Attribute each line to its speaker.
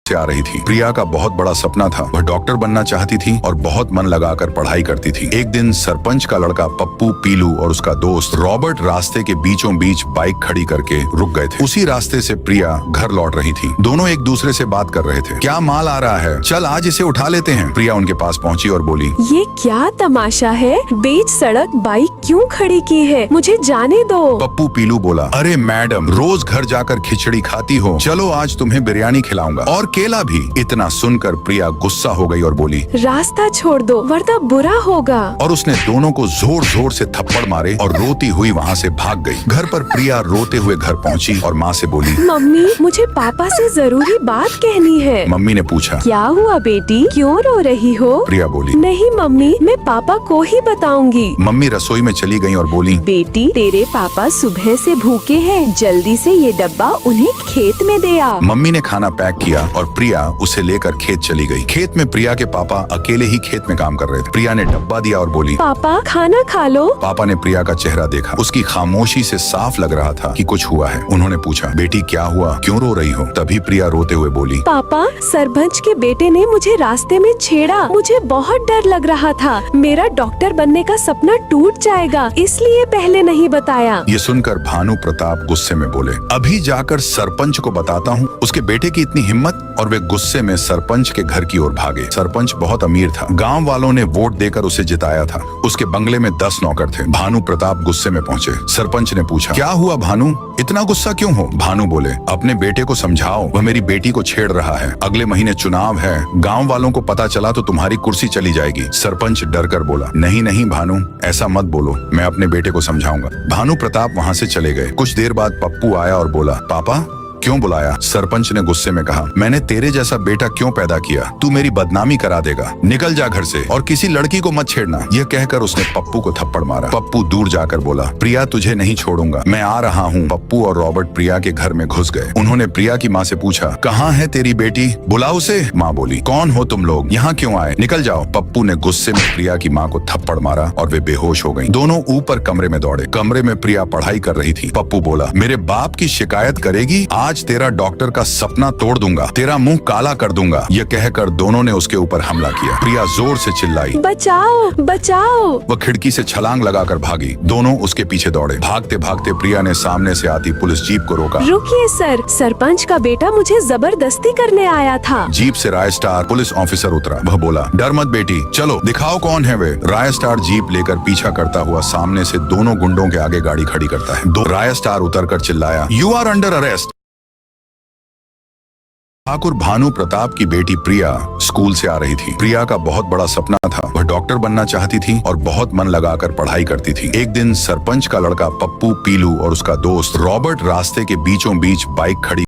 Speaker 1: से आ रही थी। प्रिया का बहुत बड़ा सपना था, वह डॉक्टर बनना चाहती थी और बहुत मन लगाकर पढ़ाई करती थी। एक दिन सरपंच का लड़का पप्पू, पीलू और उसका दोस्त रॉबर्ट रास्ते के बीचों बीच बाइक खड़ी करके रुक गए थे। उसी रास्ते से प्रिया घर लौट रही थी। दोनों एक दूसरे से बात कर रहे थे। क्या माल आ रहा है, चल आज इसे उठा लेते हैं। प्रिया उनके पास पहुंची और बोली,
Speaker 2: ये क्या तमाशा है, बीच सड़क बाइक क्यों खड़ी की है, मुझे जाने दो।
Speaker 1: पप्पू पीलू बोला, अरे मैडम, रोज घर जाकर खिचड़ी खाती हो, चलो आज तुम्हें बिरयानी खिलाऊंगा और केला भी। इतना सुनकर प्रिया गुस्सा हो गई और बोली,
Speaker 2: रास्ता छोड़ दो वरना बुरा होगा।
Speaker 1: और उसने दोनों को जोर जोर से थप्पड़ मारे और रोती हुई वहाँ से भाग गई। घर पर प्रिया रोते हुए घर पहुँची और माँ से बोली,
Speaker 2: मम्मी मुझे पापा से जरूरी बात कहनी है।
Speaker 1: मम्मी ने पूछा,
Speaker 2: क्या हुआ बेटी, क्यों रो रही हो?
Speaker 1: प्रिया बोली,
Speaker 2: नहीं मम्मी, मैं पापा को ही बताऊंगी।
Speaker 1: मम्मी रसोई में चली गई और बोली,
Speaker 2: बेटी तेरे पापा सुबह से भूखे हैं, जल्दी से ये डब्बा उन्हें खेत में दे आ।
Speaker 1: मम्मी ने खाना पैक किया और प्रिया उसे लेकर खेत चली गई। खेत में प्रिया के पापा अकेले ही खेत में काम कर रहे थे। प्रिया ने डब्बा दिया और बोली,
Speaker 2: पापा खाना खा लो।
Speaker 1: पापा ने प्रिया का चेहरा देखा। उसकी खामोशी से साफ लग रहा था कि कुछ हुआ है। उन्होंने पूछा, बेटी क्या हुआ, क्यों रो रही हो? तभी प्रिया रोते हुए बोली,
Speaker 2: पापा सरपंच के बेटे ने मुझे रास्ते में छेड़ा, मुझे बहुत डर लग रहा था, मेरा डॉक्टर बनने का सपना टूट जाएगा, इसलिए पहले नहीं बताया।
Speaker 1: ये सुनकर भानु प्रताप गुस्से में बोले, अभी जाकर सरपंच को बताता हूँ। उसके बेटे की इतनी हिम्मत। और वे गुस्से में सरपंच के घर की ओर भागे। सरपंच बहुत अमीर था, गांव वालों ने वोट देकर उसे जिताया था। उसके बंगले में 10 नौकर थे। भानु प्रताप गुस्से में पहुंचे। सरपंच ने पूछा, क्या हुआ भानु, इतना गुस्सा क्यों हो? भानु बोले, अपने बेटे को समझाओ, वह मेरी बेटी को छेड़ रहा है। अगले महीने चुनाव है, गाँव वालों को पता चला तो तुम्हारी कुर्सी चली जाएगी। सरपंच डर कर बोला, नहीं नहीं भानु, ऐसा मत बोलो, मैं अपने बेटे को समझाऊंगा। भानु प्रताप वहाँ से चले गए। कुछ देर बाद पप्पू आया और बोला, पापा क्यों बुलाया? सरपंच ने गुस्से में कहा, मैंने तेरे जैसा बेटा क्यों पैदा किया, तू मेरी बदनामी करा देगा, निकल जा घर से और किसी लड़की को मत छेड़ना। यह कहकर उसने पप्पू को थप्पड़ मारा। पप्पू दूर जाकर बोला, प्रिया तुझे नहीं छोड़ूंगा, मैं आ रहा हूँ। पप्पू और रॉबर्ट प्रिया के घर में घुस गए। उन्होंने प्रिया की माँ से पूछा, कहाँ है तेरी बेटी, बुला उसे। माँ बोली, कौन हो तुम लोग, यहाँ क्यों आए, निकल जाओ। पप्पू ने गुस्से में प्रिया की माँ को थप्पड़ मारा और वे बेहोश हो गयी। दोनों ऊपर कमरे में दौड़े। कमरे में प्रिया पढ़ाई कर रही थी। पप्पू बोला, मेरे बाप की शिकायत करेगी, आज तेरा डॉक्टर का सपना तोड़ दूंगा, तेरा मुंह काला कर दूंगा। यह कहकर दोनों ने उसके ऊपर हमला किया। प्रिया जोर से चिल्लाई,
Speaker 2: बचाओ बचाओ।
Speaker 1: वह खिड़की से छलांग लगाकर भागी। दोनों उसके पीछे दौड़े। भागते भागते प्रिया ने सामने से आती पुलिस जीप को रोका।
Speaker 2: रुकिए सर, सरपंच का बेटा मुझे जबरदस्ती करने आया था।
Speaker 1: जीप से राय स्टार पुलिस ऑफिसर उतरा। वह बोला, डर मत बेटी, चलो दिखाओ कौन है वे। राय स्टार जीप लेकर पीछा करता हुआ सामने से दोनों गुंडों के आगे गाड़ी खड़ी करता है। राय स्टार उतरकर चिल्लाया, you are under arrest. Thakur Bhanu Pratap की बेटी प्रिया स्कूल से आ रही थी। प्रिया का बहुत बड़ा सपना था, वह डॉक्टर बनना चाहती थी और बहुत मन लगाकर पढ़ाई करती थी। एक दिन सरपंच का लड़का पप्पू, पीलू और उसका दोस्त रॉबर्ट रास्ते के बीचों बीच बाइक खड़ी